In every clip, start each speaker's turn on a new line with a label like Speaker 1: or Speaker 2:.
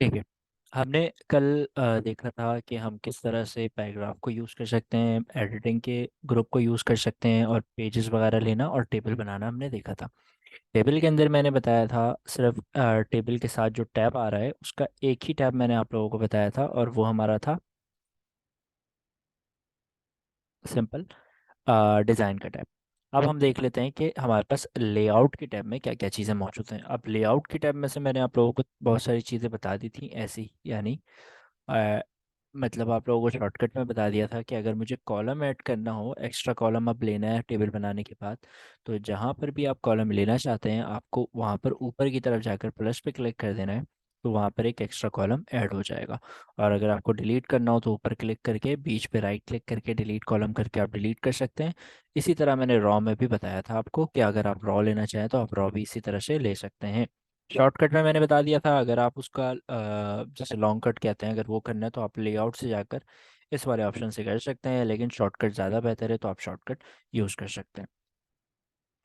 Speaker 1: ठीक है। हमने कल देखा था कि हम किस तरह से पैराग्राफ को यूज़ कर सकते हैं, एडिटिंग के ग्रुप को यूज़ कर सकते हैं, और पेजेस वगैरह लेना और टेबल बनाना हमने देखा था। टेबल के अंदर मैंने बताया था सिर्फ टेबल के साथ जो टैब आ रहा है उसका एक ही टैब मैंने आप लोगों को बताया था, और वो हमारा था सिंपल डिज़ाइन का टैब। अब हम देख लेते हैं कि हमारे पास लेआउट के टैब में क्या क्या चीज़ें मौजूद हैं। अब लेआउट के टैब में से मैंने आप लोगों को बहुत सारी चीज़ें बता दी थी ऐसी, यानी अ, मतलब आप लोगों को शॉर्टकट में बता दिया था कि अगर मुझे कॉलम ऐड करना हो, एक्स्ट्रा कॉलम अब लेना है टेबल बनाने के बाद, तो जहाँ पर भी आप कॉलम लेना चाहते हैं आपको वहाँ पर ऊपर की तरफ जाकर प्लस पे क्लिक कर देना है, तो वहाँ पर एक एक्स्ट्रा कॉलम ऐड हो जाएगा। और अगर आपको डिलीट करना हो तो ऊपर क्लिक करके बीच पे राइट क्लिक करके डिलीट कॉलम करके आप डिलीट कर सकते हैं। इसी तरह मैंने रॉ में भी बताया था आपको कि अगर आप रॉ लेना चाहें तो आप रॉ भी इसी तरह से ले सकते हैं। शॉर्टकट में मैंने बता दिया था, अगर आप उसका जैसे लॉन्ग कट कहते हैं, अगर वो करना है तो आप लेआउट से जाकर इस वाले ऑप्शन से कर सकते हैं, लेकिन शॉर्टकट ज़्यादा बेहतर है तो आप शॉर्टकट यूज़ कर सकते हैं।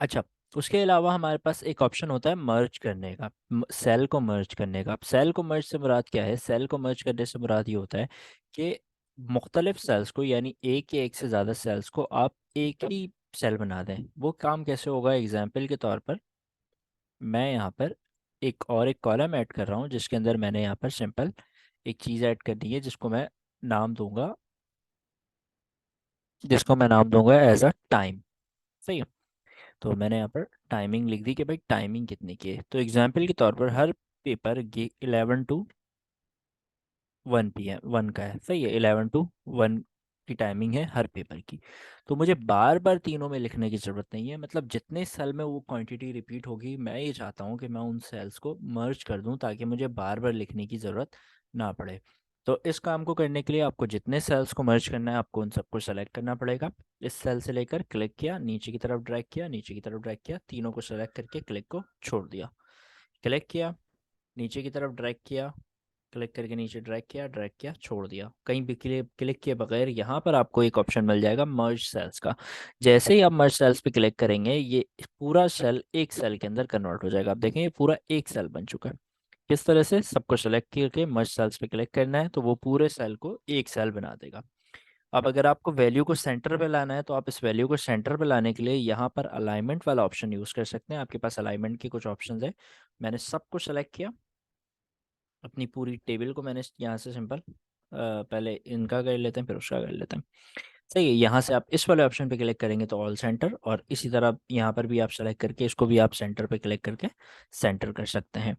Speaker 1: अच्छा, उसके अलावा हमारे पास एक ऑप्शन होता है मर्ज करने का, सेल को मर्ज करने का। अब सेल को मर्ज से मुराद क्या है? सेल को मर्ज करने से मुराद ये होता है कि मुख्तलिफ सेल्स को, यानी एक या एक से ज़्यादा सेल्स को आप एक ही सेल बना दें। वो काम कैसे होगा? एग्जाम्पल के तौर पर मैं यहाँ पर एक कॉलम ऐड कर रहा हूँ जिसके अंदर मैंने यहाँ पर सिंपल एक चीज़ ऐड करनी है नाम दूंगा जिसको मैं नाम दूंगा एज अ टाइम। सही है। तो मैंने यहाँ पर टाइमिंग लिख दी कि भाई टाइमिंग कितनी की है। तो एग्जाम्पल के तौर पर हर पेपर 11 to 1 PM 1 का है। सही है, 11 to 1 की टाइमिंग है हर पेपर की। तो मुझे बार बार तीनों में लिखने की ज़रूरत नहीं है, मतलब जितने सेल में वो क्वांटिटी रिपीट होगी मैं ये चाहता हूँ कि मैं उन सेल्स को मर्ज कर दूँ ताकि मुझे बार बार लिखने की ज़रूरत ना पड़े। तो इस काम को करने के लिए आपको जितने सेल्स को मर्ज करना है आपको उन सबको सेलेक्ट करना पड़ेगा। इस सेल से लेकर क्लिक किया, नीचे की तरफ ड्रैग किया, नीचे की तरफ ड्रैग किया, तीनों को सेलेक्ट करके क्लिक को छोड़ दिया। क्लिक किया, नीचे की तरफ ड्रैग किया, क्लिक करके नीचे ड्रैग किया, छोड़ दिया। कहीं भी क्लिक क्लिक किए बगैर यहाँ पर आपको एक ऑप्शन मिल जाएगा मर्ज सेल्स का। जैसे ही आप मर्ज सेल्स पे क्लिक करेंगे ये पूरा सेल एक सेल के अंदर कन्वर्ट हो जाएगा। आप देखें ये पूरा एक सेल बन चुका है। किस तरह से? सबको सेलेक्ट करके मर्ज सेल्स पे क्लिक करना है तो वो पूरे सेल को एक सेल बना देगा। अब अगर आपको वैल्यू को सेंटर पे लाना है तो आप इस वैल्यू को सेंटर पे लाने के लिए यहाँ पर अलाइनमेंट वाला ऑप्शन यूज़ कर सकते हैं। आपके पास अलाइनमेंट के कुछ ऑप्शन है। मैंने सबको सेलेक्ट किया, अपनी पूरी टेबल को मैंने यहाँ से सिंपल पहले इनका कर लेते हैं फिर उसका कर लेते हैं। सही है, यहाँ से आप इस वाले ऑप्शन पे क्लिक करेंगे तो ऑल सेंटर, और इसी तरह यहाँ पर भी आप सेलेक्ट करके इसको भी आप सेंटर पे क्लिक करके सेंटर कर सकते हैं।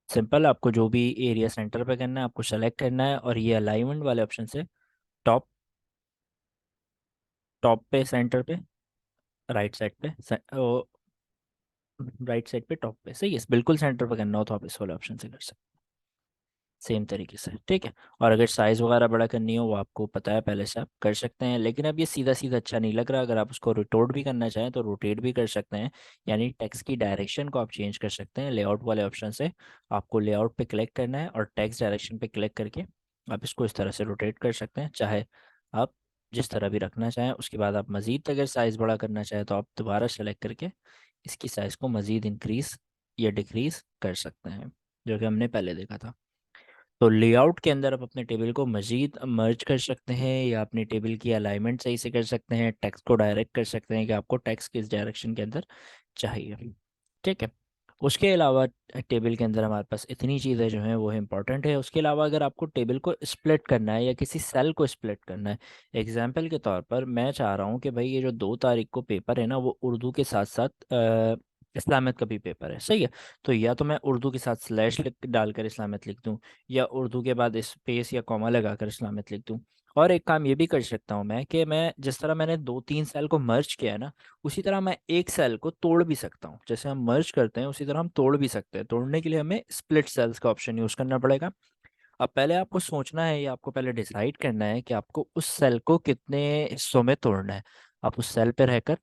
Speaker 1: सिंपल, आपको जो भी एरिया सेंटर पे करना है आपको सेलेक्ट करना है, और ये अलाइनमेंट वाले ऑप्शन से टॉप टॉप पे, सेंटर पे, राइट साइड पे, राइट साइड पे, टॉप पे। सही है, बिल्कुल सेंटर पे करना हो तो आप इस वाले ऑप्शन से कर सकते हैं सेम तरीके से। ठीक है। और अगर साइज़ वगैरह बड़ा करनी हो वो आपको पता है पहले से, आप कर सकते हैं। लेकिन अब ये सीधा सीधा अच्छा नहीं लग रहा, अगर आप उसको रोटेट भी करना चाहें तो रोटेट भी कर सकते हैं, यानी टेक्स्ट की डायरेक्शन को आप चेंज कर सकते हैं लेआउट वाले ऑप्शन से। आपको लेआउट पे क्लिक करना है और टेक्स्ट डायरेक्शन पे क्लिक करके आप इसको इस तरह से रोटेट कर सकते हैं, चाहे आप जिस तरह भी रखना चाहें। उसके बाद आप मज़ीद अगर साइज़ बड़ा करना चाहें तो आप दोबारा सेलेक्ट करके इसकी साइज़ को मज़ीद इंक्रीज़ या डिक्रीज़ कर सकते हैं, जो कि हमने पहले देखा था। तो लेआउट के अंदर आप अपने टेबल को मज़ीद मर्ज कर सकते हैं, या अपनी टेबल की अलाइनमेंट सही से कर सकते हैं, टेक्स्ट को डायरेक्ट कर सकते हैं कि आपको टेक्स्ट किस डायरेक्शन के अंदर चाहिए। ठीक है। उसके अलावा टेबल के अंदर हमारे पास इतनी चीज़ें जो हैं वो इम्पॉर्टेंट है। उसके अलावा अगर आपको टेबल को स्प्लिट करना है या किसी सेल को स्प्लिट करना है, एग्जाम्पल के तौर पर मैं चाह रहा हूँ कि भाई ये जो 2 तारीख को पेपर है ना वो उर्दू के साथ साथ इस्लामियत का भी पेपर है। सही है। तो या तो मैं उर्दू के साथ स्लैश डालकर इस्लामियत लिख दूँ, या उर्दू के बाद स्पेस या कॉमा लगाकर इस्लामियत लिख दूँ। और एक काम ये भी कर सकता हूँ मैं कि मैं जिस तरह मैंने 2-3 सेल को मर्ज किया है ना, उसी तरह मैं एक सेल को तोड़ भी सकता हूँ। जैसे हम मर्ज करते हैं उसी तरह हम तोड़ भी सकते हैं। तोड़ने के लिए हमें स्प्लिट सेल्स का ऑप्शन यूज़ करना पड़ेगा। अब पहले आपको सोचना है या आपको पहले डिसाइड करना है कि आपको उस सेल को कितने हिस्सों में तोड़ना है। आप उस सेल पर रहकर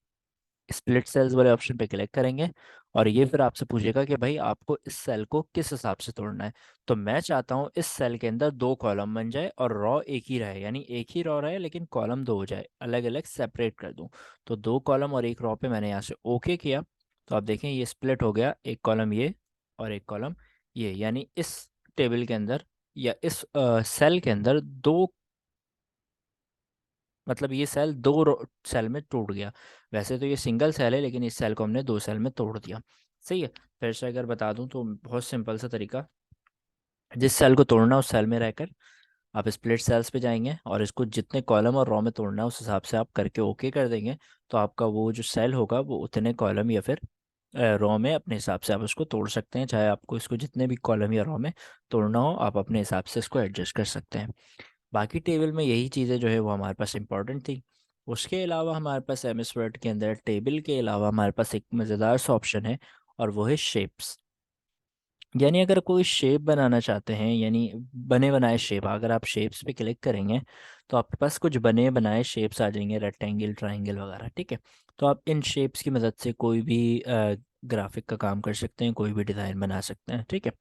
Speaker 1: स्प्लिट सेल्स वाले ऑप्शन पे क्लिक करेंगे, और ये फिर आपसे पूछेगा कि भाई आपको इस सेल को किस हिसाब से तोड़ना है। तो मैं चाहता हूँ इस सेल के अंदर 2 कॉलम बन जाए और रॉ एक ही रहे, यानी एक ही रॉ रहे लेकिन कॉलम 2 हो जाए, अलग अलग सेपरेट कर दूँ। तो 2 कॉलम और एक रॉ पे मैंने यहाँ से ओके किया, तो आप देखें ये स्प्लिट हो गया, एक कॉलम ये और एक कॉलम ये, यानी इस टेबल के अंदर या इस सेल के अंदर दो, मतलब ये सेल दो सेल में टूट गया। वैसे तो ये सिंगल सेल है, लेकिन इस सेल को हमने दो सेल में तोड़ दिया। सही है। फिर से अगर बता दूं तो बहुत सिंपल सा तरीका, जिस सेल को तोड़ना उस सेल में रहकर आप स्प्लिट सेल्स पे जाएंगे और इसको जितने कॉलम और रो में तोड़ना है उस हिसाब से आप करके ओके कर देंगे। तो आपका वो जो सेल होगा वो उतने कॉलम या फिर रो में अपने हिसाब से आप उसको तोड़ सकते हैं। चाहे आपको इसको जितने भी कॉलम या रो में तोड़ना हो, आप अपने हिसाब से इसको एडजस्ट कर सकते हैं। बाकी टेबल में यही चीज़ें जो है वो हमारे पास इंपॉर्टेंट थी। उसके अलावा हमारे पास एम एस वर्ड के अंदर टेबल के अलावा हमारे पास एक मज़ेदार सा ऑप्शन है, और वो है शेप्स। यानी अगर कोई शेप बनाना चाहते हैं, यानी बने बनाए शेप, अगर आप शेप्स पे क्लिक करेंगे तो आपके पास कुछ बने बनाए शेप्स आ जाएंगे, रेक्टेंगल, ट्रायंगल वगैरह। ठीक है। तो आप इन शेप्स की मदद से कोई भी ग्राफिक का काम कर सकते हैं, कोई भी डिज़ाइन बना सकते हैं। ठीक है।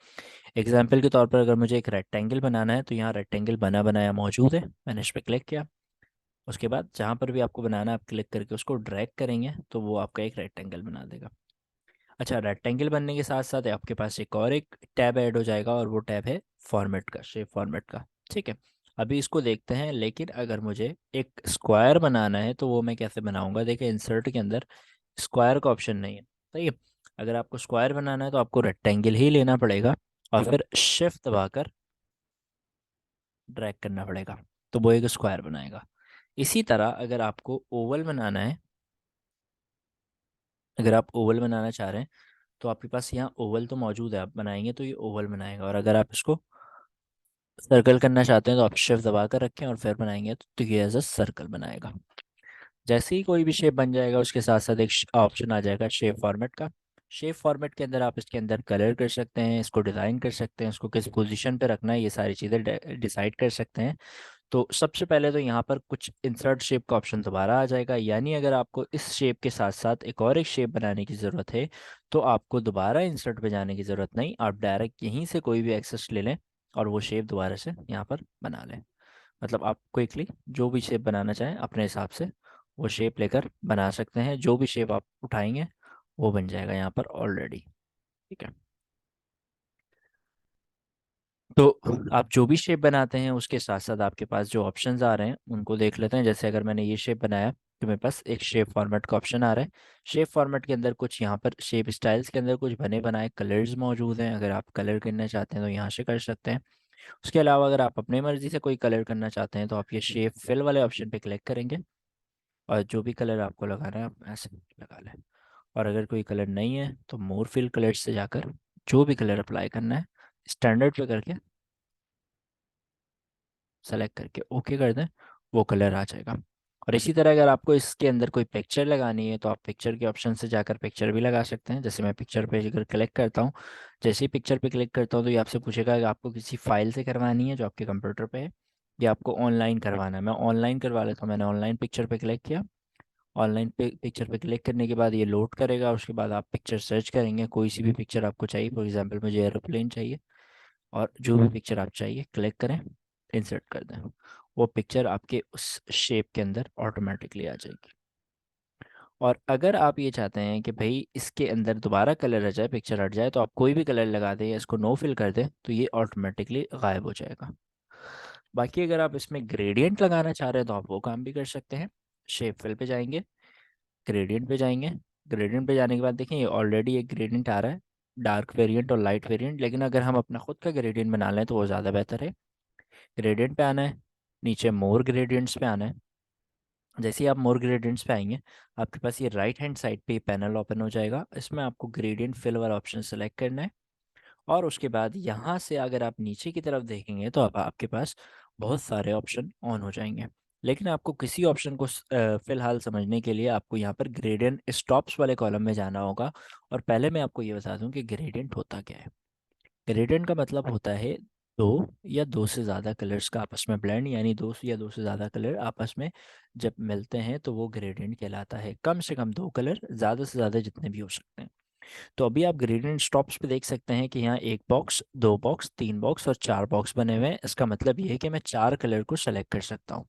Speaker 1: एग्जाम्पल के तौर पर अगर मुझे एक रेक्टेंगल बनाना है तो यहाँ रेक्टेंगल बना बनाया मौजूद है, मैंने इस पर क्लिक किया। उसके बाद जहाँ पर भी आपको बनाना है आप क्लिक करके उसको ड्रैग करेंगे तो वो आपका एक रेक्टेंगल बना देगा। अच्छा, रेक्टेंगल बनने के साथ साथ आपके पास एक और एक टैब ऐड हो जाएगा, और वो टैब है फॉर्मेट का, शेप फॉर्मेट का। ठीक है। अभी इसको देखते हैं। लेकिन अगर मुझे एक स्क्वायर बनाना है तो वो मैं कैसे बनाऊंगा? देखिए, इंसर्ट के अंदर स्क्वायर का ऑप्शन नहीं है। सही है। अगर आपको स्क्वायर बनाना है तो आपको रेक्टेंगल ही लेना पड़ेगा और फिर शिफ्ट दबाकर ड्रैग करना पड़ेगा, तो वो एक स्क्वायर बनाएगा। इसी तरह अगर आपको ओवल बनाना है, अगर आप ओवल बनाना चाह रहे हैं तो आपके पास यहाँ ओवल तो मौजूद है, आप बनाएंगे तो ये ओवल बनाएगा। और अगर आप इसको सर्कल करना चाहते हैं तो आप शिफ्ट दबा कर रखें और फिर बनाएंगे तो ये एज अ सर्कल बनाएगा। जैसे ही कोई भी शेप बन जाएगा उसके साथ साथ एक ऑप्शन आ जाएगा शेप फॉर्मेट का। शेप फॉर्मेट के अंदर आप इसके अंदर कलर कर सकते हैं, इसको डिज़ाइन कर सकते हैं, इसको किस पोजीशन पे रखना है, ये सारी चीज़ें डिसाइड कर सकते हैं। तो सबसे पहले तो यहाँ पर कुछ इंसर्ट शेप का ऑप्शन दोबारा आ जाएगा, यानी अगर आपको इस शेप के साथ साथ एक और एक शेप बनाने की ज़रूरत है तो आपको दोबारा इंसर्ट पे जाने की ज़रूरत नहीं, आप डायरेक्ट यहीं से कोई भी एक्सेस ले लें और वो शेप दोबारा से यहाँ पर बना लें। मतलब आप क्विकली जो भी शेप बनाना चाहें अपने हिसाब से वो शेप लेकर बना सकते हैं। जो भी शेप आप उठाएंगे वो बन जाएगा यहाँ पर ऑलरेडी। ठीक है। तो आप जो भी शेप बनाते हैं उसके साथ साथ आपके पास जो ऑप्शंस आ रहे हैं उनको देख लेते हैं। जैसे अगर मैंने ये शेप बनाया तो मेरे पास एक शेप फॉर्मेट का ऑप्शन आ रहा है। शेप फॉर्मेट के अंदर कुछ यहाँ पर शेप स्टाइल्स के अंदर कुछ बने बनाए कलर्स मौजूद हैं, अगर आप कलर करना चाहते हैं तो यहाँ से कर सकते हैं। उसके अलावा अगर आप अपनी मर्ज़ी से कोई कलर करना चाहते हैं तो आप ये शेप फिल वाले ऑप्शन पे क्लिक करेंगे और जो भी कलर आपको लगाना है आप ऐसे लगा लें। और अगर कोई कलर नहीं है तो मोर फिल कलर्स से जाकर जो भी कलर अप्लाई करना है स्टैंडर्ड पे करके सेलेक्ट करके ओके कर दें, वो कलर आ जाएगा। और इसी तरह अगर आपको इसके अंदर कोई पिक्चर लगानी है तो आप पिक्चर के ऑप्शन से जाकर पिक्चर भी लगा सकते हैं। जैसे मैं पिक्चर पे अगर क्लिक करता हूँ, जैसे ही पिक्चर पे क्लिक करता हूँ तो ये आपसे पूछेगा कि आपको किसी फाइल से करवानी है जो आपके कंप्यूटर पे है या आपको ऑनलाइन करवाना है। मैं ऑनलाइन करवा लेता हूँ, मैंने ऑनलाइन पिक्चर पे क्लिक किया। ऑनलाइन पे पिक्चर पे क्लिक करने के बाद ये लोड करेगा, उसके बाद आप पिक्चर सर्च करेंगे, कोई सी भी पिक्चर आपको चाहिए। फॉर एग्जांपल मुझे एरोप्लेन चाहिए, और जो भी पिक्चर आप चाहिए क्लिक करें, इंसर्ट कर दें, वो पिक्चर आपके उस शेप के अंदर ऑटोमेटिकली आ जाएगी। और अगर आप ये चाहते हैं कि भाई इसके अंदर दोबारा कलर आ जाए, पिक्चर हट जाए, तो आप कोई भी कलर लगा दें या इसको नो फिल कर दें तो ये ऑटोमेटिकली गायब हो जाएगा। बाकी अगर आप इसमें ग्रेडियंट लगाना चाह रहे हैं तो आप वो काम भी कर सकते हैं। शेप फिल पे जाएंगे, ग्रेडियंट पे जाएंगे। ग्रेडियंट पे जाने के बाद देखें ये ऑलरेडी एक ग्रेडियंट आ रहा है, डार्क वेरिएंट और लाइट वेरिएंट। लेकिन अगर हम अपना खुद का ग्रेडियंट बना लें तो वो ज़्यादा बेहतर है। ग्रेडियंट पे आना है, नीचे मोर ग्रेडियंट्स पे आना है। जैसे ही आप मोर ग्रेडियंट्स पे आएंगे आपके पास ये राइट हैंड साइड पे पैनल ओपन हो जाएगा। इसमें आपको ग्रेडियंट फिल वाला ऑप्शन सेलेक्ट करना है। और उसके बाद यहाँ से अगर आप नीचे की तरफ देखेंगे तो आपके पास बहुत सारे ऑप्शन ऑन हो जाएंगे। लेकिन आपको किसी ऑप्शन को फिलहाल समझने के लिए आपको यहाँ पर ग्रेडियंट स्टॉप्स वाले कॉलम में जाना होगा। और पहले मैं आपको ये बता दूं कि ग्रेडियंट होता क्या है। ग्रेडियंट का मतलब होता है दो या दो से ज़्यादा कलर्स का आपस में ब्लेंड, यानी दो या दो से ज़्यादा कलर आपस में जब मिलते हैं तो वो ग्रेडियंट कहलाता है। कम से कम दो कलर, ज़्यादा से ज़्यादा जितने भी हो सकते हैं। तो अभी आप ग्रेडियंट स्टॉप्स पे देख सकते हैं कि यहाँ एक बॉक्स, दो बॉक्स, तीन बॉक्स और चार बॉक्स बने हुए हैं। इसका मतलब ये है कि मैं चार कलर को सेलेक्ट कर सकता हूँ।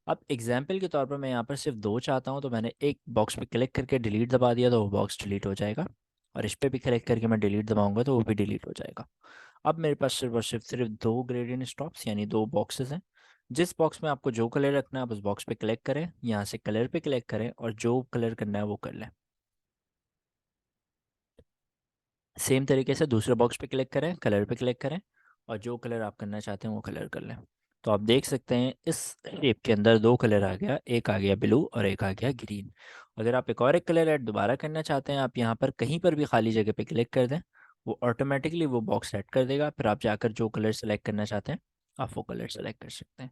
Speaker 1: अब एग्जाम्पल के तौर पर मैं यहाँ पर सिर्फ दो चाहता हूँ तो मैंने एक बॉक्स पे क्लिक करके डिलीट दबा दिया तो वो बॉक्स डिलीट हो जाएगा। और इस पर भी क्लिक करके मैं डिलीट दबाऊंगा तो वो भी डिलीट हो जाएगा। अब मेरे पास सिर्फ और सिर्फ दो ग्रेडियंट स्टॉप्स यानी दो बॉक्सेस हैं। जिस बॉक्स में आपको जो कलर रखना है आप उस बॉक्स पे क्लिक करें, यहाँ से कलर पे क्लिक करें और जो कलर करना है वो कर लें। सेम तरीके से दूसरे बॉक्स पे क्लिक करें, कलर पे क्लिक करें और जो कलर आप करना चाहते हैं वो कलर कर लें। तो आप देख सकते हैं इस शेप के अंदर दो कलर आ गया, एक आ गया ब्लू और एक आ गया ग्रीन। अगर आप एक कलर ऐड दोबारा करना चाहते हैं आप यहाँ पर कहीं पर भी खाली जगह पे क्लिक कर दें, वो ऑटोमेटिकली वो बॉक्स ऐड कर देगा। फिर आप जाकर जो कलर सेलेक्ट करना चाहते हैं आप वो कलर सेलेक्ट कर सकते हैं।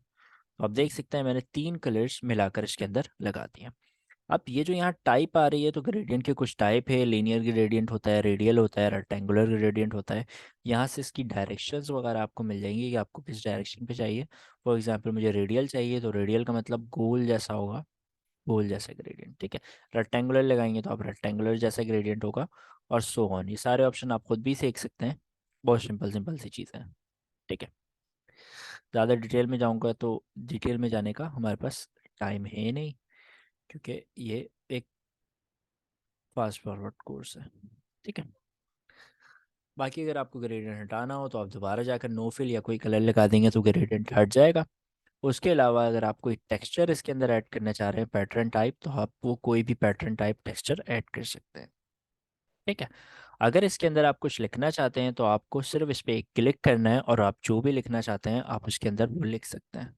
Speaker 1: तो आप देख सकते हैं मैंने तीन कलर्स मिलाकर इसके अंदर लगा दिए। अब ये जो यहाँ टाइप आ रही है तो ग्रेडियंट के कुछ टाइप है, लीनियर ग्रेडियंट होता है, रेडियल होता है, रेक्टेंगुलर ग्रेडियंट होता है। यहाँ से इसकी डायरेक्शंस वगैरह आपको मिल जाएंगी कि आपको किस डायरेक्शन पे चाहिए। फॉर एग्जांपल मुझे रेडियल चाहिए तो रेडियल का मतलब गोल जैसा होगा, गोल जैसा ग्रेडियंट, ठीक है। रेक्टेंगुलर लगाएंगे तो आप रेक्टेंगुलर जैसा ग्रेडियंट होगा, और सो ऑन। ये सारे ऑप्शन आप खुद भी सीख सकते हैं, बहुत सिंपल सिंपल सी चीज़ें हैं, ठीक है। ज़्यादा डिटेल में जाऊँगा तो डिटेल में जाने का हमारे पास टाइम है नहीं, क्योंकि ये एक फास्ट फॉरवर्ड कोर्स है, ठीक है। बाकी अगर आपको ग्रेडियंट हटाना हो तो आप दोबारा जाकर नो फिल या कोई कलर लगा देंगे तो ग्रेडियंट हट जाएगा। उसके अलावा अगर आप कोई टेक्सचर इसके अंदर ऐड करना चाह रहे हैं, पैटर्न टाइप, तो आप वो कोई भी पैटर्न टाइप टेक्सचर ऐड कर सकते हैं, ठीक है। अगर इसके अंदर आप कुछ लिखना चाहते हैं तो आपको सिर्फ इस पर क्लिक करना है और आप जो भी लिखना चाहते हैं आप उसके अंदर वो लिख सकते हैं,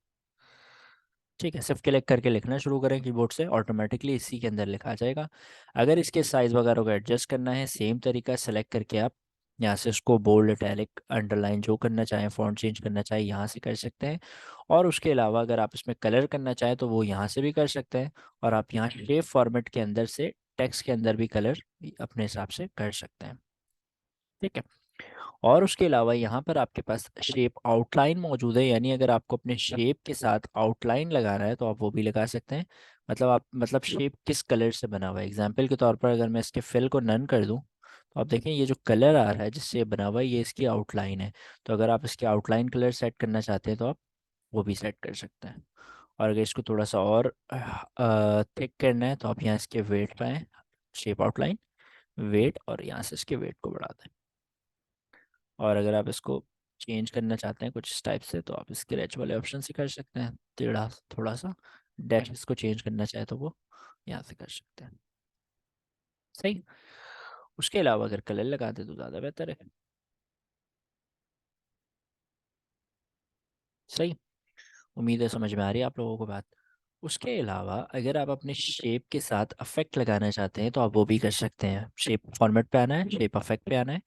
Speaker 1: ठीक है। सिर्फ क्लिक करके लिखना शुरू करें कीबोर्ड से, ऑटोमेटिकली इसी के अंदर लिखा जाएगा। अगर इसके साइज़ वगैरह को एडजस्ट करना है सेम तरीका सेलेक्ट करके आप यहाँ से उसको बोल्ड, इटैलिक, अंडरलाइन जो करना चाहें, फ़ॉन्ट चेंज करना चाहें यहाँ से कर सकते हैं। और उसके अलावा अगर आप इसमें कलर करना चाहें तो वो यहाँ से भी कर सकते हैं, और आप यहाँ शेप फॉर्मेट के अंदर से टेक्स्ट के अंदर भी कलर अपने हिसाब से कर सकते हैं, ठीक है। और उसके अलावा यहाँ पर आपके पास शेप आउटलाइन मौजूद है, यानी अगर आपको अपने शेप के साथ आउटलाइन लगाना है तो आप वो भी लगा सकते हैं। मतलब आप मतलब शेप किस कलर से बना हुआ है, एग्जांपल के तौर पर अगर मैं इसके फिल को नन कर दूं तो आप देखें ये जो कलर आ रहा है जिससे ये बना हुआ है ये इसकी आउटलाइन है। तो अगर आप इसके आउटलाइन कलर सेट करना चाहते हैं तो आप वो भी सेट कर सकते हैं। और अगर इसको थोड़ा सा और थिक करना है तो आप यहाँ इसके वेट पाएँ, शेप आउटलाइन, वेट, और यहाँ से इसके वेट को बढ़ा दें। और अगर आप इसको चेंज करना चाहते हैं कुछ इस टाइप से तो आप स्क्रैच वाले ऑप्शन से कर सकते हैं, टेढ़ा थोड़ा सा डैश इसको चेंज करना चाहे तो वो यहाँ से कर सकते हैं, सही। उसके अलावा अगर कलर लगा दे तो ज़्यादा बेहतर है, सही। उम्मीद है समझ में आ रही है आप लोगों को बात। उसके अलावा अगर आप अपने शेप के साथ अफेक्ट लगाना चाहते हैं तो आप वो भी कर सकते हैं। शेप फॉर्मेट पे आना है, शेप अफेक्ट पे आना है।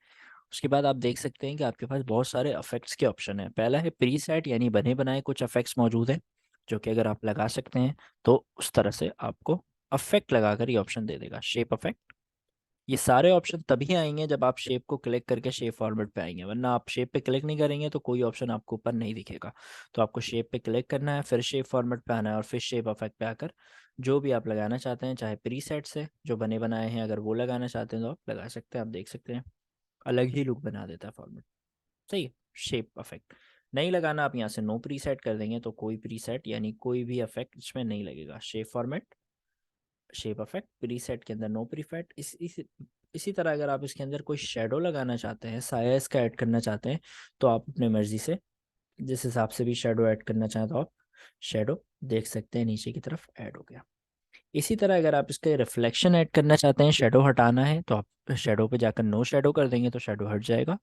Speaker 1: उसके बाद आप देख सकते हैं कि आपके पास बहुत सारे अफेक्ट्स के ऑप्शन हैं। पहला है प्री सेट, यानी बने बनाए कुछ अफेक्ट्स मौजूद हैं जो कि अगर आप लगा सकते हैं तो उस तरह से आपको अफेक्ट लगाकर ये ऑप्शन दे देगा, शेप अफेक्ट। ये सारे ऑप्शन तभी आएंगे जब आप शेप को क्लिक करके शेप फॉर्मेट पे आएंगे, वरना आप शेप पे क्लिक नहीं करेंगे तो कोई ऑप्शन आपको ऊपर नहीं दिखेगा। तो आपको शेप पे क्लिक करना है, फिर शेप फॉर्मेट पे आना है और फिर शेप अफेक्ट पे आकर जो भी आप लगाना चाहते हैं, चाहे प्री सेट से जो बने बनाए हैं अगर वो लगाना चाहते हैं तो आप लगा सकते हैं। आप देख सकते हैं अलग ही लुक बना देता है फॉर्मेट, सही है। शेप अफेक्ट नहीं लगाना, आप यहाँ से नो प्री सेट कर देंगे तो कोई प्री सेट यानी कोई भी अफेक्ट इसमें नहीं लगेगा। Shape format, shape affect, preset के अंदर नो प्रीफेट। इसी तरह अगर आप इसके अंदर कोई शेडो लगाना चाहते हैं, साया इसका ऐड करना चाहते हैं तो आप अपने मर्जी से जिस हिसाब से भी शेडो ऐड करना चाहें तो आप शेडो देख सकते हैं नीचे की तरफ ऐड हो गया। इसी तरह अगर आप इसके रिफ्लेक्शन ऐड करना चाहते हैं, शेडो हटाना है तो आप शेडो पे जाकर नो शेडो कर देंगे तो शेडो हट जाएगा।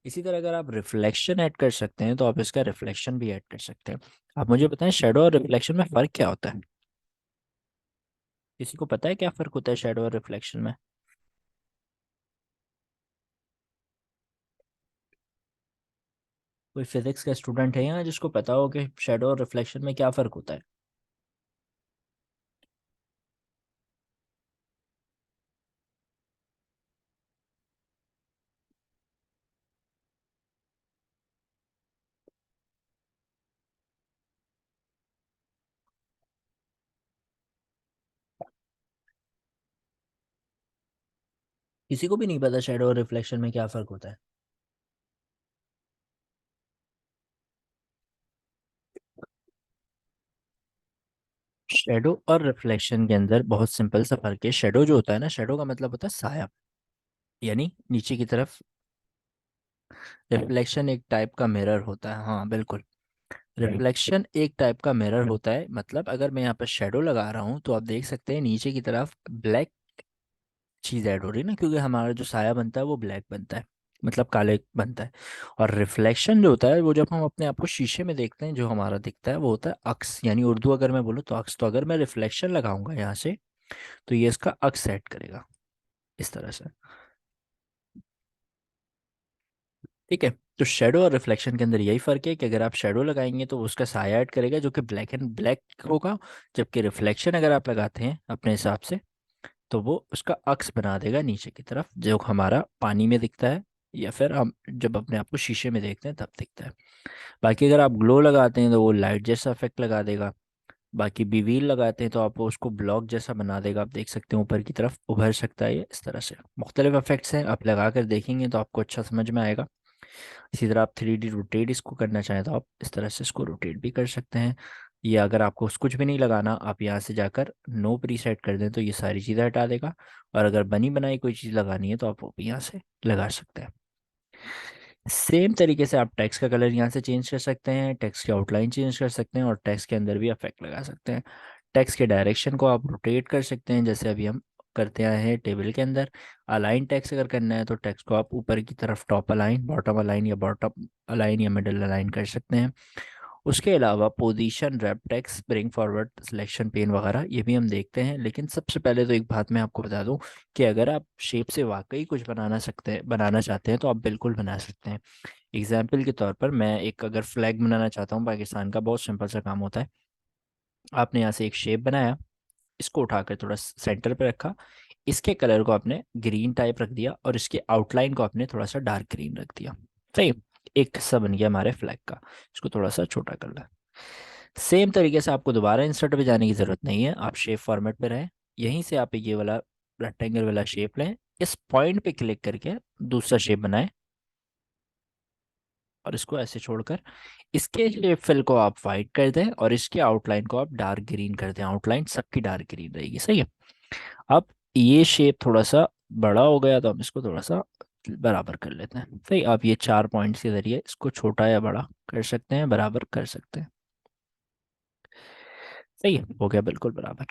Speaker 1: इसी तरह अगर आप रिफ्लेक्शन ऐड कर सकते हैं तो आप इसका रिफ्लेक्शन भी ऐड कर सकते हैं। आप मुझे बताएं शेडो और रिफ्लेक्शन में फ़र्क क्या होता है, किसी को पता है क्या फ़र्क होता है शेडो और रिफ्लेक्शन में? कोई फिजिक्स का स्टूडेंट है यहाँ जिसको पता हो कि शेडो और रिफ्लेक्शन में क्या फ़र्क होता है? किसी को भी नहीं पता शेडो और रिफ्लेक्शन में क्या फ़र्क होता है? शेडो और रिफ्लेक्शन के अंदर बहुत सिंपल सा फ़र्क है। शेडो जो होता है ना, शेडो का मतलब होता है साया, यानी नीचे की तरफ रिफ्लेक्शन एक टाइप का मिरर होता है, हाँ बिल्कुल। रिफ्लेक्शन एक टाइप का मिरर होता है, मतलब अगर मैं यहाँ पर शेडो लगा रहा हूँ तो आप देख सकते हैं नीचे की तरफ ब्लैक चीज़ ऐड हो रही है ना, क्योंकि हमारा जो साया बनता है वो ब्लैक बनता है, मतलब काले बनता है। और रिफ्लेक्शन जो होता है वो जब हम अपने आप को शीशे में देखते हैं, जो हमारा दिखता है वो होता है अक्स, यानी उर्दू अगर मैं बोलूँ तो अक्स। तो अगर मैं रिफ्लेक्शन लगाऊंगा यहाँ से तो ये इसका अक्स सेट करेगा इस तरह से। ठीक है। तो शेडो और रिफ्लेक्शन के अंदर यही फर्क है कि अगर आप शेडो लगाएंगे तो वो उसका साया ऐड करेगा जो कि ब्लैक एंड ब्लैक होगा, जबकि रिफ्लेक्शन अगर आप लगाते हैं अपने हिसाब से तो वो उसका अक्स बना देगा नीचे की तरफ, जो हमारा पानी में दिखता है या फिर हम जब अपने आप को शीशे में देखते हैं तब दिखता है। बाकी अगर आप ग्लो लगाते हैं तो वो लाइट जैसा इफेक्ट लगा देगा। बाकी बीवील लगाते हैं तो आपको उसको ब्लॉक जैसा बना देगा, आप देख सकते हैं ऊपर की तरफ उभर सकता है ये इस तरह से। मुख्तलिफ इफेक्ट्स हैं, आप लगा कर देखेंगे तो आपको अच्छा समझ में आएगा। इसी तरह आप 3D रोटेट इसको करना चाहें तो आप इस तरह से इसको रोटेट भी कर सकते हैं। या अगर आपको कुछ भी नहीं लगाना, आप यहाँ से जाकर नो प्रीसेट कर दें तो ये सारी चीज़ें हटा देगा। और अगर बनी बनाई कोई चीज़ लगानी है तो आप वो भी यहाँ से लगा सकते हैं। सेम तरीके से आप टेक्स्ट का कलर यहाँ से चेंज कर सकते हैं, टेक्स्ट की आउटलाइन चेंज कर सकते हैं और टेक्स्ट के अंदर भी इफेक्ट लगा सकते हैं। टेक्स्ट के डायरेक्शन को आप रोटेट कर सकते हैं, जैसे अभी हम करते आए हैं टेबल के अंदर। अलाइन टेक्स्ट अगर करना है तो टेक्स्ट को आप ऊपर की तरफ टॉप अलाइन, बॉटम अलाइन या बॉटम अलाइन या मिडल अलाइन कर सकते हैं। उसके अलावा position, wrap text, bring forward, selection pen वगैरह ये भी हम देखते हैं। लेकिन सबसे पहले तो एक बात मैं आपको बता दूं कि अगर आप शेप से वाकई कुछ बनाना चाहते हैं तो आप बिल्कुल बना सकते हैं। एग्जाम्पल के तौर पर मैं एक अगर फ्लैग बनाना चाहता हूँ पाकिस्तान का, बहुत सिंपल सा काम होता है। आपने यहाँ से एक शेप बनाया, इसको उठाकर थोड़ा सेंटर पे रखा, इसके कलर को आपने ग्रीन टाइप रख दिया और इसके आउटलाइन को आपने थोड़ा सा डार्क ग्रीन रख दिया। सही। एक हिस्सा बन गया हमारे फ्लैग का। इसको थोड़ा सा छोटा कर लें। सेम तरीके से आपको दोबारा इंसर्ट पे जाने की ज़रूरत नहीं है, आप शेप फॉर्मेट पे रहें। यहीं से आप ये वाला रेक्टेंगल वाला शेप लें, इस पॉइंट पे क्लिक करके दूसरा शेप बनाएं और इसको ऐसे छोड़कर इसके शेप फिल को आप वाइट कर दें और इसके आउटलाइन को आप डार्क ग्रीन कर दें। आउटलाइन सबकी डार्क ग्रीन रहेगी, सही है। अब ये शेप थोड़ा सा बड़ा हो गया तो हम इसको थोड़ा सा बराबर कर लेते हैं। सही। आप ये 4 पॉइंट्स के जरिए इसको छोटा या बड़ा कर सकते हैं, बराबर कर सकते हैं। सही है, हो गया बिल्कुल बराबर।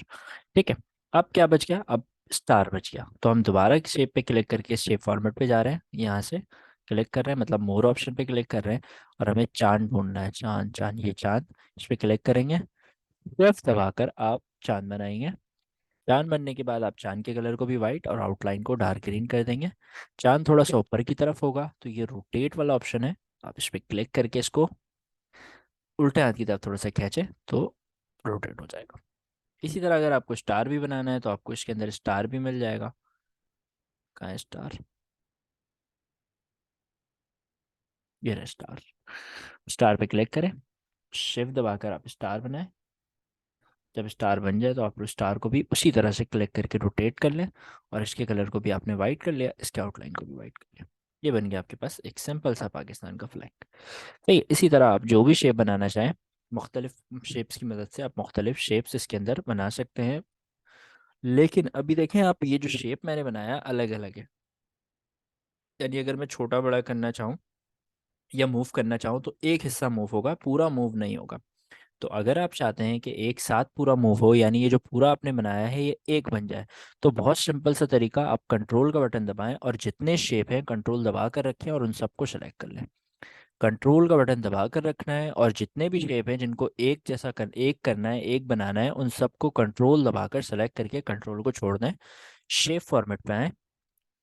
Speaker 1: ठीक है। अब क्या बच गया? अब स्टार बच गया। तो हम दोबारा शेप पे क्लिक करके शेप फॉर्मेट पे जा रहे हैं, यहाँ से क्लिक कर रहे हैं, मतलब मोर ऑप्शन पे क्लिक कर रहे हैं और हमें चांद ढूंढना है। चांद, चांद, ये चांद। इस पे क्लिक करेंगे, लेफ्ट दबाकर आप चांद बनाएंगे। चांद बनने के बाद आप चांद के कलर को भी वाइट और आउटलाइन को डार्क ग्रीन कर देंगे। चांद थोड़ा सा ऊपर की तरफ होगा तो ये रोटेट वाला ऑप्शन है, आप इस पर क्लिक करके इसको उल्टे हाथ की तरफ थोड़ा सा खींचे तो रोटेट हो जाएगा। इसी तरह अगर आपको स्टार भी बनाना है तो आपको इसके अंदर स्टार भी मिल जाएगा। कहाँ है स्टार? ये रहा स्टार। स्टार पे क्लिक करें, शिफ्ट दबाकर आप स्टार बनाएं। जब स्टार बन जाए तो आप स्टार को भी उसी तरह से क्लिक करके रोटेट कर लें और इसके कलर को भी आपने वाइट कर लिया, इसके आउटलाइन को भी वाइट कर लिया। ये बन गया आपके पास एक सिंपल सा पाकिस्तान का फ्लैग। तो इसी तरह आप जो भी शेप बनाना चाहें, मुख्तलिफ शेप्स की मदद से आप मुख्तलिफ शेप्स इसके अंदर बना सकते हैं। लेकिन अभी देखें आप, ये जो शेप मैंने बनाया अलग अलग है। यानी अगर मैं छोटा बड़ा करना चाहूँ या मूव करना चाहूँ तो एक हिस्सा मूव होगा, पूरा मूव नहीं होगा। तो अगर आप चाहते हैं कि एक साथ पूरा मूव हो, यानी ये जो पूरा आपने बनाया है ये एक बन जाए, तो बहुत सिंपल सा तरीका, आप कंट्रोल का बटन दबाएं और जितने शेप हैं कंट्रोल दबा कर रखें और उन सबको सेलेक्ट कर लें। कंट्रोल का बटन दबा कर रखना है और जितने भी शेप हैं जिनको एक करना है, एक बनाना है, उन सबको कंट्रोल दबाकर सेलेक्ट करके कंट्रोल को छोड़ दें। शेप फॉर्मेट पे आए,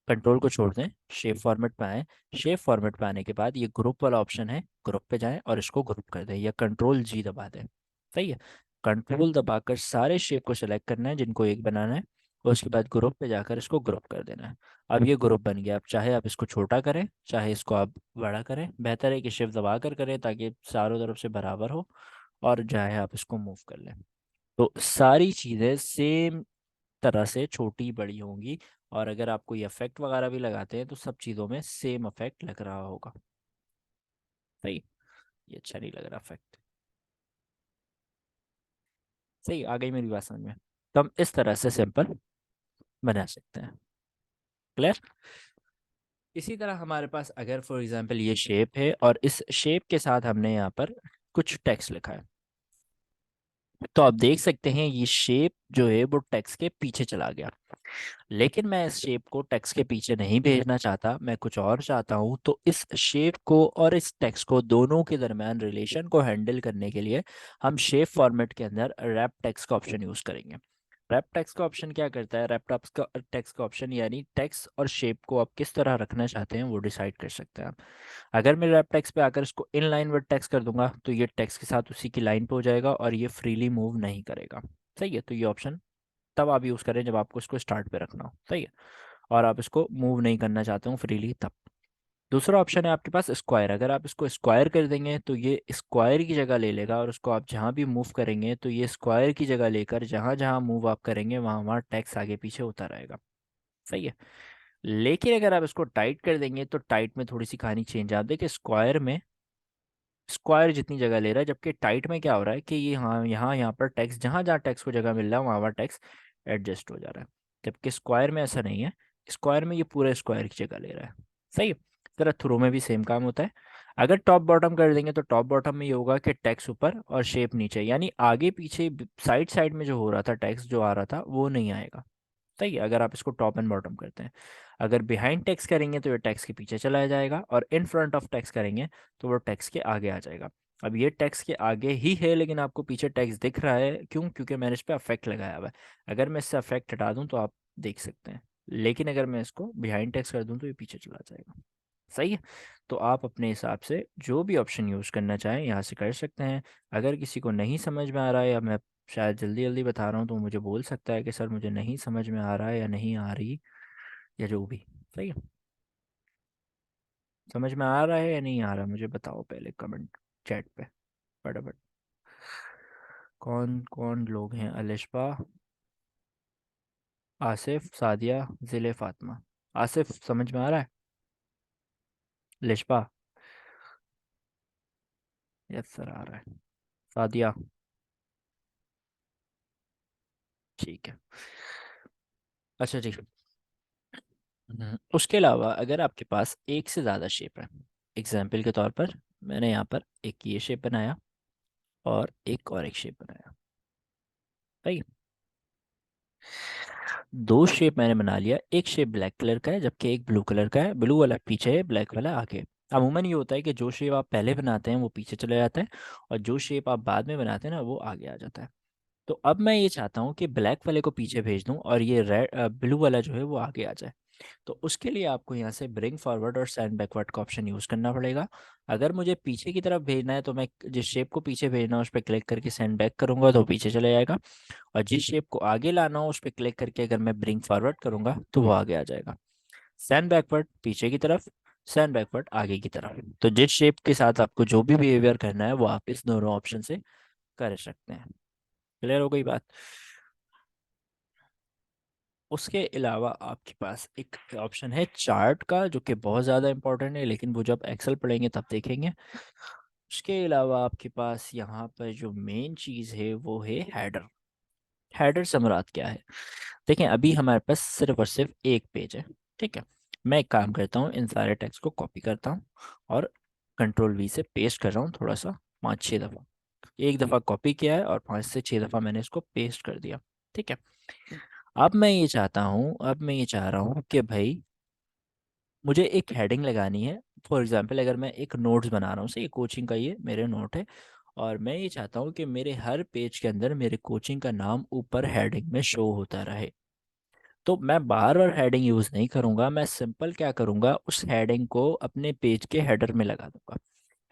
Speaker 1: कंट्रोल को छोड़ दें, शेप फॉर्मेट पे आए। शेप फॉर्मेट पे आने के बाद ये ग्रुप वाला ऑप्शन है, ग्रुप पे जाएं और इसको ग्रुप कर दें या कंट्रोल जी दबा दें। सही है। कंट्रोल दबाकर सारे शेप को सेलेक्ट करना है जिनको एक बनाना है और उसके बाद ग्रुप पे जाकर इसको ग्रुप कर देना है। अब ये ग्रुप बन गया। अब चाहे आप इसको छोटा करें, चाहे इसको आप बड़ा करें, बेहतर है कि शिफ्ट दबा कर करें ताकि चारों तरफ से बराबर हो। और चाहे आप इसको मूव कर लें, तो सारी चीज़ें सेम तरह से छोटी बड़ी होंगी। और अगर आप कोई इफेक्ट वगैरह भी लगाते हैं तो सब चीज़ों में सेम इफेक्ट लग रहा होगा। सही। ये अच्छा नहीं लग रहा इफेक्ट। सही, आ गई मेरी बात समझ में? तो हम इस तरह से सिंपल बना सकते हैं। क्लियर? इसी तरह हमारे पास अगर फॉर एग्जांपल ये शेप है और इस शेप के साथ हमने यहाँ पर कुछ टेक्स्ट लिखा है, तो आप देख सकते हैं ये शेप जो है वो टेक्स्ट के पीछे चला गया। लेकिन मैं इस शेप को टेक्स्ट के पीछे नहीं भेजना चाहता, मैं कुछ और चाहता हूँ। तो इस शेप को और इस टेक्स्ट को दोनों के दरमियान रिलेशन को हैंडल करने के लिए हम शेप फॉर्मेट के अंदर रैप टेक्स्ट का ऑप्शन यूज़ करेंगे। रैप टेक्स्ट का ऑप्शन क्या करता है? रैप टेक्स्ट का ऑप्शन यानी टेक्स्ट और शेप को आप किस तरह रखना चाहते हैं वो डिसाइड कर सकते हैं आप। अगर मैं रैप टेक्स्ट पे आकर इसको इन लाइन वर्ड टेक्स्ट कर दूंगा तो ये टेक्स्ट के साथ उसी की लाइन पे हो जाएगा और ये फ्रीली मूव नहीं करेगा। सही है, तो ये ऑप्शन तब आप यूज़ करें जब आपको इसको स्टार्ट पे रखना हो। सही है, और आप इसको मूव नहीं करना चाहते हो फ्रीली तब। दूसरा ऑप्शन है आपके पास स्क्वायर। अगर आप इसको स्क्वायर कर देंगे तो ये स्क्वायर की जगह ले लेगा और उसको आप जहाँ भी मूव करेंगे तो ये स्क्वायर की जगह लेकर जहाँ जहाँ मूव आप करेंगे वहाँ वहाँ टेक्स्ट आगे पीछे होता रहेगा। सही है, लेकिन अगर आप इसको टाइट कर देंगे तो टाइट में थोड़ी सी कहानी चेंज आ देखिए। स्क्वायर में स्क्वायर जितनी जगह ले रहा है, जबकि टाइट में क्या हो रहा है कि ये हाँ यहाँ यहाँ पर टेक्स्ट जहाँ जहाँ टेक्स्ट को जगह मिल रहा है वहाँ वहाँ टेक्स्ट एडजस्ट हो जा रहा है। जबकि स्क्वायर में ऐसा नहीं है, स्क्वायर में ये पूरे स्क्वायर की जगह ले रहा है। सही है, तरह थ्रो में भी सेम काम होता है। अगर टॉप बॉटम कर देंगे तो टॉप बॉटम में ये होगा कि टेक्स्ट ऊपर और शेप नीचे, यानी आगे पीछे साइड साइड में जो हो रहा था टेक्स्ट जो आ रहा था वो नहीं आएगा। सही है, अगर आप इसको टॉप एंड बॉटम करते हैं। अगर बिहाइंड टेक्स्ट करेंगे तो ये टेक्स्ट के पीछे चला जाएगा और इन फ्रंट ऑफ टेक्स्ट करेंगे तो वो टेक्स्ट के आगे आ जाएगा। अब ये टेक्स्ट के आगे ही है लेकिन आपको पीछे टेक्स्ट दिख रहा है, क्यों? क्योंकि मैंने इस पर अफेक्ट लगाया हुआ है। अगर मैं इससे अफेक्ट हटा दूं तो आप देख सकते हैं, लेकिन अगर मैं इसको बिहाइंड टेक्स्ट कर दूं तो ये पीछे चला जाएगा। सही है, तो आप अपने हिसाब से जो भी ऑप्शन यूज़ करना चाहें यहाँ से कर सकते हैं। अगर किसी को नहीं समझ में आ रहा है या मैं शायद जल्दी जल्दी बता रहा हूँ तो मुझे बोल सकता है कि सर मुझे नहीं समझ में आ रहा है या नहीं आ रही, या जो भी। सही है, समझ में आ रहा है या नहीं आ रहा है मुझे बताओ पहले कमेंट चैट पे फटाफट। कौन कौन लोग हैं? अलिशबा, आसिफ, सादिया, जिले, फातिमा। आसिफ समझ में आ रहा है? लिशबा, यस सर आ रहा है। सादिया, ठीक है। अच्छा ठीक है। उसके अलावा अगर आपके पास एक से ज़्यादा शेप है, एग्जाम्पल के तौर पर मैंने यहाँ पर एक ये शेप बनाया और एक शेप बनाया। सही है? दो शेप मैंने बना लिया, एक शेप ब्लैक कलर का है जबकि एक ब्लू कलर का है। ब्लू वाला पीछे है, ब्लैक वाला आगे। अमूमन ये होता है कि जो शेप आप पहले बनाते हैं वो पीछे चले जाता है और जो शेप आप बाद में बनाते हैं ना वो आगे आ जाता है। तो अब मैं ये चाहता हूँ कि ब्लैक वाले को पीछे भेज दूँ और ये रेड ब्लू वाला जो है वो आगे आ जाए। तो उसके लिए आपको यहाँ से ब्रिंग फॉरवर्ड और सेंड बैकवर्ड का ऑप्शन यूज़ करना पड़ेगा। अगर मुझे पीछे की तरफ भेजना है तो मैं जिस शेप को पीछे भेजना है उस पर क्लिक करके सेंड बैक करूँगा तो पीछे चले जाएगा, और जिस शेप को आगे लाना हो उस पर क्लिक करके अगर मैं ब्रिंग फॉरवर्ड करूँगा तो वो आगे आ जाएगा। सेंड बैकवर्ड पीछे की तरफ, सेंड बैकवर्ड आगे की तरफ। तो जिस शेप के साथ आपको जो भी बिहेवियर करना है वो आप इस दोनों ऑप्शन से कर सकते हैं। क्लियर हो गई बात? उसके अलावा आपके पास एक ऑप्शन है चार्ट का जो कि बहुत ज़्यादा इंपॉर्टेंट है, लेकिन वो जब एक्सेल पढ़ेंगे तब देखेंगे। उसके अलावा आपके पास यहाँ पर जो मेन चीज़ है वो है हेडर। हेडर से मुराद क्या है? देखें अभी हमारे पास सिर्फ और सिर्फ एक पेज है। ठीक है, मैं एक काम करता हूँ, इन सारे टेक्स्ट को कॉपी करता हूँ और कंट्रोल वी से पेस्ट कर रहा हूँ थोड़ा सा, 5-6 दफ़ा। एक दफ़ा कॉपी किया है और 5 से 6 दफ़ा मैंने इसको पेस्ट कर दिया। ठीक है, अब मैं ये चाह रहा हूँ कि भाई मुझे एक हेडिंग लगानी है। फॉर एग्जांपल अगर मैं एक नोट्स बना रहा हूँ, से ये कोचिंग का ये मेरे नोट है और मैं ये चाहता हूँ कि मेरे हर पेज के अंदर मेरे कोचिंग का नाम ऊपर हेडिंग में शो होता रहे। तो मैं बार बार हेडिंग यूज़ नहीं करूँगा, मैं सिंपल क्या करूँगा, उस हेडिंग को अपने पेज के हेडर में लगा दूंगा।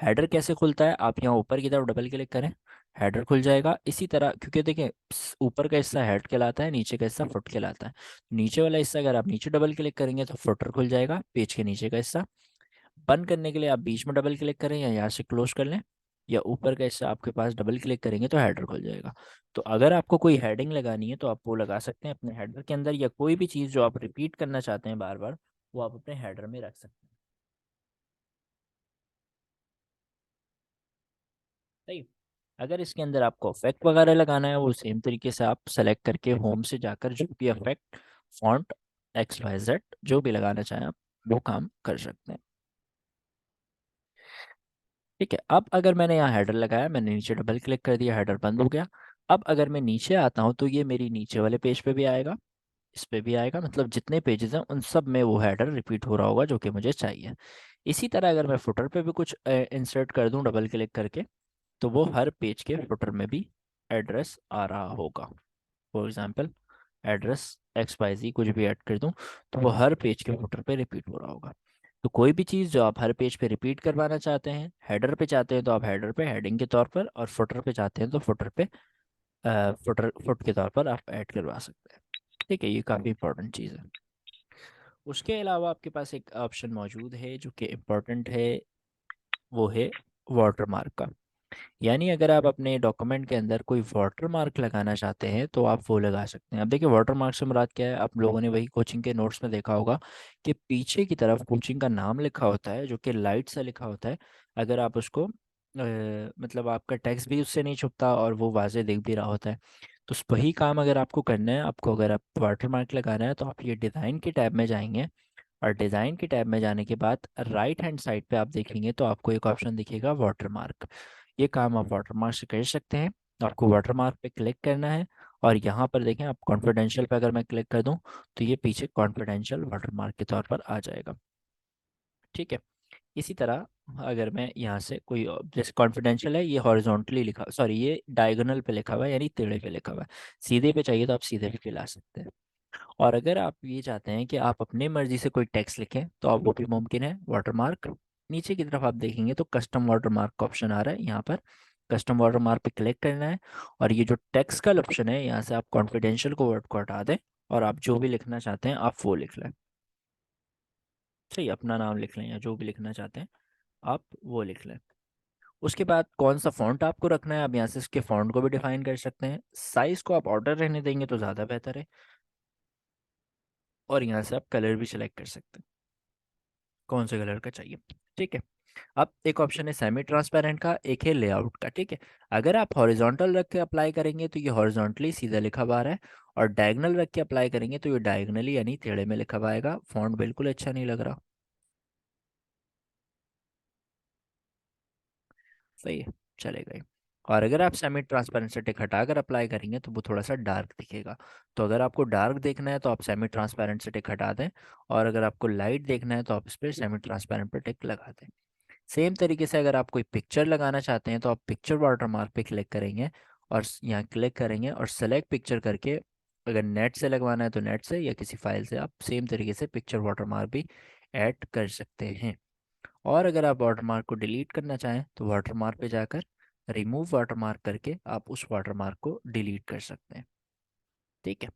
Speaker 1: हेडर कैसे खुलता है? आप यहाँ ऊपर की तरफ डबल क्लिक करें, हेडर खुल जाएगा। इसी तरह क्योंकि देखिए ऊपर का हिस्सा हेड कहलाता है, नीचे का हिस्सा फुट कहलाता है। नीचे वाला हिस्सा अगर आप नीचे डबल क्लिक करेंगे तो फुटर खुल जाएगा, पेज के नीचे का हिस्सा। बंद करने के लिए आप बीच में डबल क्लिक करें या यहाँ से क्लोज कर लें, या ऊपर का हिस्सा आपके पास डबल क्लिक करेंगे तो हेडर खुल जाएगा। तो अगर आपको कोई हेडिंग लगानी है तो आप वो लगा सकते हैं अपने हेडर के अंदर, या कोई भी चीज़ जो आप रिपीट करना चाहते हैं बार बार वो आप अपने हेडर में रख सकते हैं। सही। अगर इसके अंदर आपको इफेक्ट वगैरह लगाना है वो सेम तरीके से आप सेलेक्ट करके होम से जाकर जो भी effect, font, X Y Z जो भी लगाना चाहें आप वो काम कर सकते हैं। ठीक है, अब अगर मैंने यहाँ हेडर लगाया, मैंने नीचे डबल क्लिक कर दिया, हेडर बंद हो गया। अब अगर मैं नीचे आता हूँ तो ये मेरी नीचे वाले पेज पे भी आएगा, इस पे भी आएगा, मतलब जितने पेजेस हैं उन सब में वो हेडर रिपीट हो रहा होगा जो कि मुझे चाहिए। इसी तरह अगर मैं फुटर पे भी कुछ इंसर्ट कर दूं डबल क्लिक करके, तो वो हर पेज के फुटर में भी एड्रेस आ रहा होगा। For example address X Y Z कुछ भी ऐड कर दूं, तो वो हर पेज के फुटर पे रिपीट हो रहा होगा। तो कोई भी चीज़ जो आप हर पेज पे रिपीट करवाना चाहते हैं, हेडर पे चाहते हैं तो आप हेडर पे हेडिंग के तौर पर, और फुटर पे चाहते हैं तो फुटर पे फुट के तौर पर आप ऐड करवा सकते हैं। ठीक है, ये काफ़ी इंपॉर्टेंट चीज़ है। उसके अलावा आपके पास एक ऑप्शन मौजूद है जो कि इम्पोर्टेंट है, वो है वाटर मार्क का। यानी अगर आप अपने डॉक्यूमेंट के अंदर कोई वाटर मार्क लगाना चाहते हैं तो आप वो लगा सकते हैं। अब देखिए वाटर मार्क से मुराद क्या है, आप लोगों ने वही कोचिंग के नोट्स में देखा होगा कि पीछे की तरफ कोचिंग का नाम लिखा होता है जो कि लाइट से लिखा होता है। अगर आप उसको मतलब आपका टेक्स्ट भी उससे नहीं छुपता और वो वाज़े दिख भी रहा होता है। तो वही काम अगर आपको करना है, आपको अगर आप वाटर मार्क लगाना है तो आप ये डिज़ाइन के टैब में जाएंगे, और डिज़ाइन के टैब में जाने के बाद राइट हैंड साइड पे आप देखेंगे तो आपको एक ऑप्शन दिखेगा वाटर मार्क। ये काम आप वाटर मार्क से कर सकते हैं। तो आपको वाटर मार्क पे क्लिक करना है, और यहाँ पर देखें आप कॉन्फिडेंशियल पे अगर मैं क्लिक कर दूँ तो ये पीछे कॉन्फिडेंशियल वाटर मार्क के तौर पर आ जाएगा। ठीक है, इसी तरह अगर मैं यहाँ से कोई जैसे कॉन्फिडेंशियल है, ये हॉरिजॉन्टली लिखा, सॉरी ये डायगोनल पे लिखा हुआ है यानी टेढ़े पे लिखा हुआ है। सीधे पे चाहिए तो आप सीधे पे ला सकते हैं। और अगर आप ये चाहते हैं कि आप अपनी मर्जी से कोई टेक्स्ट लिखें तो आप वो भी मुमकिन है। वाटरमार्क नीचे की तरफ आप देखेंगे तो कस्टम वाटरमार्क का ऑप्शन आ रहा है, यहाँ पर कस्टम वाटरमार्क पे क्लिक करना है। और ये जो टेक्स्ट का ऑप्शन है, यहाँ से आप कॉन्फिडेंशियल को वर्ड को हटा दें, और आप जो भी लिखना चाहते हैं आप वो लिख लें। सही, अपना नाम लिख लें या जो भी लिखना चाहते हैं आप वो लिख लें। उसके बाद कौन सा फ़ॉन्ट आपको रखना है, आप यहाँ से इसके फ़ॉन्ट को भी डिफाइन कर सकते हैं। साइज़ को आप ऑर्डर रहने देंगे तो ज़्यादा बेहतर है। और यहाँ से आप कलर भी सिलेक्ट कर सकते हैं कौन से कलर का चाहिए। ठीक है, अब एक ऑप्शन है सेमी ट्रांसपेरेंट का, एक है लेआउट का। ठीक है, अगर आप हॉरिजॉन्टल रख के अप्लाई करेंगे तो ये हॉरिजॉन्टली सीधा लिखा हुआ आ रहा है, और डायगनल रख के अप्लाई करेंगे तो ये डायगनली यानी टेढ़े में लिखा हुआ आएगा, फॉन्ट बिल्कुल अच्छा नहीं लग रहा। सही है, चलेगा ही। और अगर आप सेमी ट्रांसपेरेंट से टिक हटाकर अप्लाई करेंगे तो वो थोड़ा सा डार्क दिखेगा। तो अगर आपको डार्क देखना है तो आप सेमी ट्रांसपेरेंट से टिक हटा दें, और अगर आपको लाइट देखना है तो आप इस पर सेमी ट्रांसपेरेंट पर टिक लगा दें। सेम तरीके से अगर आप कोई पिक्चर लगाना चाहते हैं तो आप पिक्चर वाटरमार्क पे क्लिक करेंगे, और यहाँ क्लिक करेंगे और सेलेक्ट पिक्चर करके, अगर नेट से लगवाना है तो नेट से या किसी फाइल से आप सेम तरीके से पिक्चर वाटरमार्क भी ऐड कर सकते हैं। और अगर आप वाटरमार्क को डिलीट करना चाहें तो वाटरमार्क पे जाकर रिमूव वाटरमार्क करके आप उस वाटरमार्क को डिलीट कर सकते हैं। ठीक है,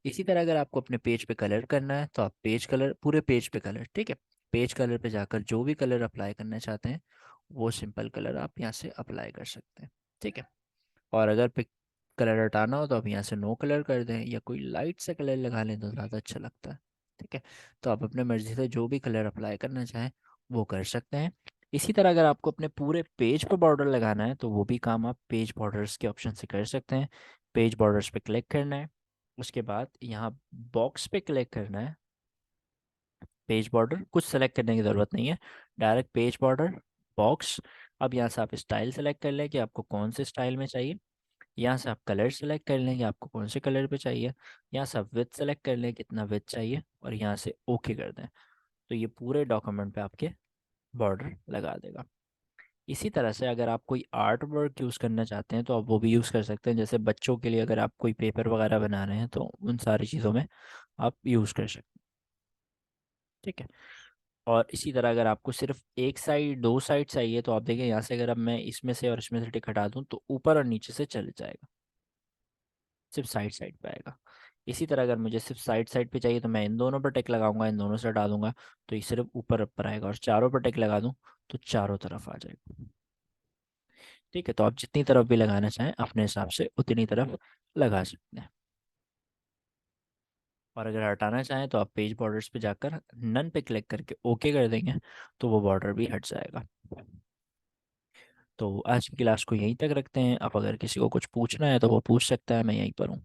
Speaker 1: इसी तरह अगर आपको अपने पेज पे कलर करना है तो आप पेज कलर, पूरे पेज पे कलर, ठीक है, पेज कलर पे जाकर जो भी कलर अप्लाई करना चाहते हैं वो सिंपल कलर आप यहाँ से अप्लाई कर सकते हैं। ठीक है, और अगर पिक कलर हटाना हो तो आप यहाँ से नो कलर कर दें, या कोई लाइट से कलर लगा लें तो ज़्यादा अच्छा लगता है। ठीक है, तो आप अपने मर्ज़ी से जो भी कलर अप्लाई करना चाहें वो कर सकते हैं। इसी तरह अगर आपको अपने पूरे पेज पर बॉर्डर लगाना है तो वो भी काम आप पेज बॉर्डर्स के ऑप्शन से कर सकते हैं। पेज बॉर्डर्स पे क्लिक करना है, उसके बाद यहाँ बॉक्स पे क्लिक करना है। पेज बॉर्डर कुछ सेलेक्ट करने की ज़रूरत नहीं है, डायरेक्ट पेज बॉर्डर बॉक्स। अब यहाँ से आप स्टाइल सेलेक्ट कर लें कि आपको कौन से स्टाइल में चाहिए। यहाँ से आप कलर सेलेक्ट कर लें कि आपको कौन से कलर पे चाहिए। यहाँ से आप विड्थ सेलेक्ट कर लें कितना विड्थ चाहिए, और यहाँ से ओके कर दें। तो ये पूरे डॉक्यूमेंट पे आपके बॉर्डर लगा देगा। इसी तरह से अगर आप कोई आर्ट वर्क यूज़ करना चाहते हैं तो आप वो भी यूज़ कर सकते हैं, जैसे बच्चों के लिए अगर आप कोई पेपर वगैरह बना रहे हैं तो उन सारी चीज़ों में आप यूज़ कर सकते हैं। ठीक है, और इसी तरह अगर आपको सिर्फ एक साइड दो साइड चाहिए तो आप देखें यहाँ से, अगर अब मैं इसमें से और इसमें से टिक हटा दूँ तो ऊपर और नीचे से चले जाएगा, सिर्फ साइड साइड पे आएगा। इसी तरह अगर मुझे सिर्फ साइड साइड पे चाहिए तो मैं इन दोनों पर टिक लगाऊंगा, इन दोनों से हटा दूंगा तो ये सिर्फ ऊपर ऊपर आएगा, और चारों पर टिक लगा दूं तो चारों तरफ आ जाएगा। ठीक है, तो आप जितनी तरफ भी लगाना चाहें अपने हिसाब से उतनी तरफ लगा सकते हैं। और अगर हटाना चाहें तो आप पेज बॉर्डर्स पे जाकर नन पे क्लिक करके ओके कर देंगे तो वो बॉर्डर भी हट जाएगा। तो आज की क्लास को यहीं तक रखते हैं। अब अगर किसी को कुछ पूछना है तो वो पूछ सकता है, मैं यहीं पर हूँ।